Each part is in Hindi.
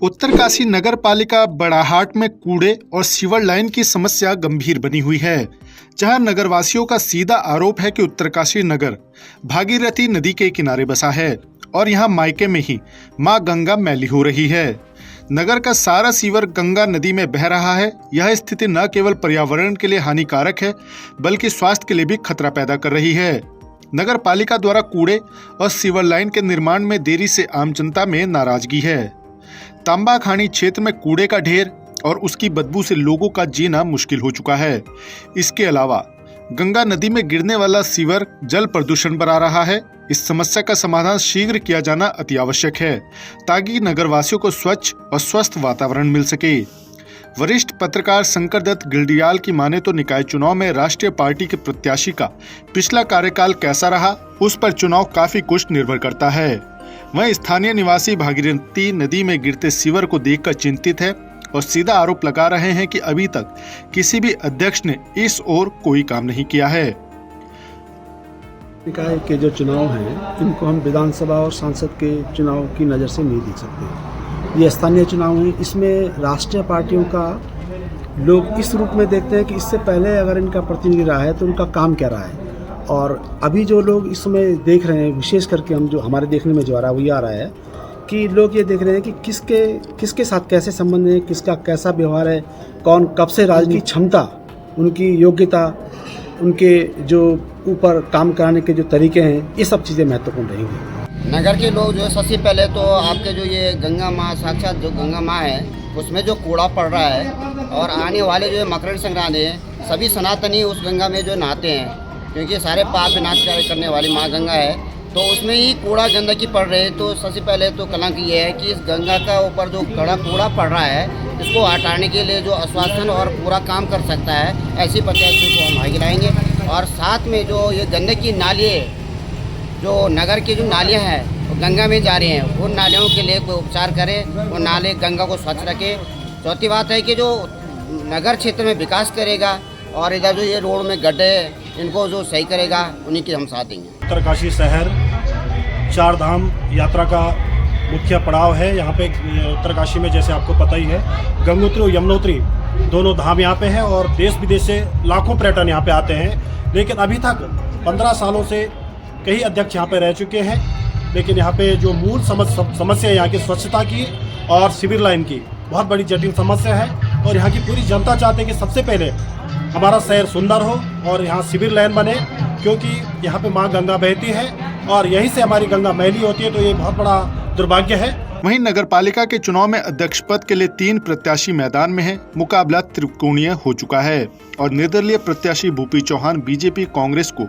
उत्तरकाशी नगर पालिका बड़ाहाट में कूड़े और सीवर लाइन की समस्या गंभीर बनी हुई है, जहां नगरवासियों का सीधा आरोप है कि उत्तरकाशी नगर भागीरथी नदी के किनारे बसा है और यहां मायके में ही मां गंगा मैली हो रही है। नगर का सारा सीवर गंगा नदी में बह रहा है। यह स्थिति न केवल पर्यावरण के लिए हानिकारक है, बल्कि स्वास्थ्य के लिए भी खतरा पैदा कर रही है। नगर पालिका द्वारा कूड़े और सीवर लाइन के निर्माण में देरी से आम जनता में नाराजगी है। तांबा खानी क्षेत्र में कूड़े का ढेर और उसकी बदबू से लोगों का जीना मुश्किल हो चुका है। इसके अलावा गंगा नदी में गिरने वाला सीवर जल प्रदूषण बढ़ा रहा है। इस समस्या का समाधान शीघ्र किया जाना अति आवश्यक है, ताकि नगरवासियों को स्वच्छ और स्वस्थ वातावरण मिल सके। वरिष्ठ पत्रकार शंकर दत्त गिलडियाल की माने तो निकाय चुनाव में राष्ट्रीय पार्टी के प्रत्याशी का पिछला कार्यकाल कैसा रहा, उस पर चुनाव काफी कुछ निर्भर करता है। वहीं स्थानीय निवासी भागीरथी नदी में गिरते सीवर को देखकर चिंतित है और सीधा आरोप लगा रहे हैं कि अभी तक किसी भी अध्यक्ष ने इस ओर कोई काम नहीं किया है। निकाय के जो चुनाव हैं, इनको हम विधानसभा और सांसद के चुनाव की नज़र से नहीं देख सकते। ये स्थानीय चुनाव हैं, इसमें राष्ट्रीय पार्टियों का लोग इस रूप में देखते हैं कि इससे पहले अगर इनका प्रतिनिधि रहा है तो उनका काम क्या रहा है। और अभी जो लोग इस समय देख रहे हैं, विशेष करके हम जो हमारे देखने में जो आ रहा है वो ये आ रहा है कि लोग ये देख रहे हैं कि किसके साथ कैसे संबंध है, किसका कैसा व्यवहार है, कौन कब से राजनीतिक क्षमता, उनकी योग्यता, उनके जो ऊपर काम कराने के जो तरीके हैं, ये सब चीज़ें महत्वपूर्ण रहेंगी। नगर के लोग जो है सबसे पहले तो आपके जो ये गंगा माँ, साक्षात जो गंगा माँ है, उसमें जो कूड़ा पड़ रहा है और आने वाले जो मकर संक्रांति है, सभी सनातनी उस गंगा में जो नहाते हैं, क्योंकि सारे पाप विनाश करने वाली माँ गंगा है, तो उसमें ही कूड़ा गंदगी पड़ रही है। तो सबसे पहले तो कलंक ये है कि इस गंगा का ऊपर जो कूड़ा पड़ रहा है, इसको हटाने के लिए जो आश्वासन और पूरा काम कर सकता है, ऐसी प्रत्याशी को हम आगे लाएंगे। और साथ में जो ये गंदगी की नाली, जो नगर की जो नालियाँ हैं वो गंगा में जा रही हैं, उन नालियों के लिए कोई उपचार करे, वो नाले गंगा को स्वच्छ रखे। चौथी बात है कि जो नगर क्षेत्र में विकास करेगा और इधर जो ये रोड में गड्ढे, इनको जो सही करेगा, उन्हीं की हम साथ देंगे। उत्तरकाशी शहर चार धाम यात्रा का मुख्य पड़ाव है। यहाँ पे उत्तरकाशी में जैसे आपको पता ही है, गंगोत्री और यमुनोत्री दोनों धाम यहाँ पे हैं और देश विदेश से लाखों पर्यटन यहाँ पे आते हैं। लेकिन अभी तक 15 सालों से कई अध्यक्ष यहाँ पे रह चुके हैं, लेकिन यहाँ पे जो मूल समस्या यहाँ की स्वच्छता की और सिविर लाइन की बहुत बड़ी जटिल समस्या है। और यहाँ की पूरी जनता चाहते हैं कि सबसे पहले हमारा शहर सुंदर हो और यहाँ सिविर लाइन बने, क्योंकि यहाँ पे माँ गंगा बहती है और यहीं से हमारी गंगा मैली होती है। तो ये बहुत बड़ा दुर्भाग्य है। वहीं नगर पालिका के चुनाव में अध्यक्ष पद के लिए 3 प्रत्याशी मैदान में हैं। मुकाबला त्रिकोणीय हो चुका है और निर्दलीय प्रत्याशी भूपी चौहान बीजेपी कांग्रेस को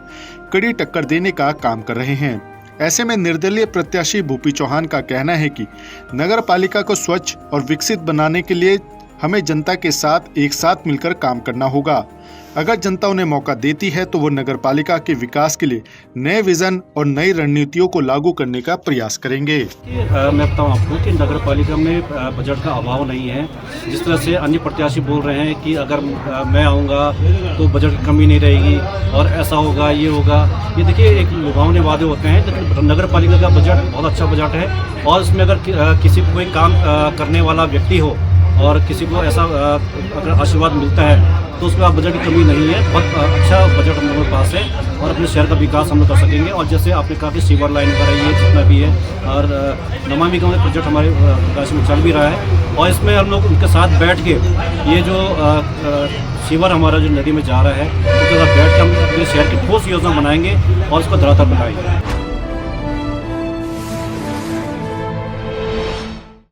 कड़ी टक्कर देने का काम कर रहे हैं। ऐसे में निर्दलीय प्रत्याशी भूपी चौहान का कहना है कि नगर पालिका को स्वच्छ और विकसित बनाने के लिए हमें जनता के साथ एक साथ मिलकर काम करना होगा। अगर जनता उन्हें मौका देती है तो वो नगर पालिका के विकास के लिए नए विजन और नई रणनीतियों को लागू करने का प्रयास करेंगे। मैं बताऊं आपको कि नगर पालिका में बजट का अभाव नहीं है। जिस तरह से अन्य प्रत्याशी बोल रहे हैं कि अगर मैं आऊँगा तो बजट की कमी नहीं रहेगी और ऐसा होगा, ये होगा, ये देखिए एक लुभावने वादे होते हैं। लेकिन नगर पालिका का बजट बहुत अच्छा बजट है और इसमें अगर किसी को कोई काम करने वाला व्यक्ति हो और किसी को ऐसा अगर आशीर्वाद मिलता है तो उसमें बजट की कमी नहीं है। बहुत अच्छा बजट हम लोगों के पास है और अपने शहर का विकास हम लोग कर सकेंगे। और जैसे आपने कहा कि सीवर लाइन वगैरह ये जितना भी है और नमामि गंगे प्रोजेक्ट हमारे प्रकाश में चल भी रहा है और इसमें हम लोग उनके साथ बैठ के ये जो सीवर हमारा जो नदी में जा रहा है, उनके साथ बैठ के हम अपने शहर की ठोस योजना बनाएंगे और उसको धरातल पर लाएंगे।